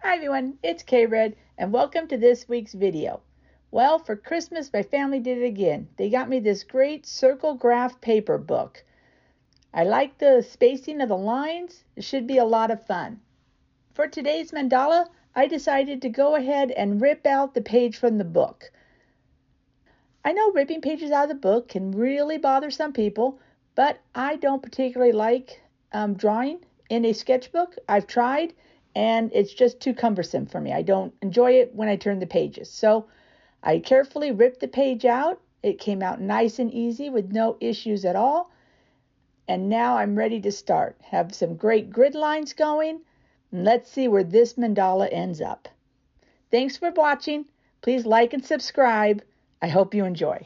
Hi everyone, it's K-Red and welcome to this week's video. Well, for Christmas my family did it again. They got me this great circle graph paper book. I like the spacing of the lines. It should be a lot of fun. For today's mandala, I decided to go ahead and rip out the page from the book. I know ripping pages out of the book can really bother some people, but I don't particularly like drawing in a sketchbook. I've tried, and it's just too cumbersome for me. I don't enjoy it when I turn the pages. So I carefully ripped the page out. It came out nice and easy with no issues at all. And now I'm ready to start. Have some great grid lines going. And let's see where this mandala ends up. Thanks for watching. Please like and subscribe. I hope you enjoy.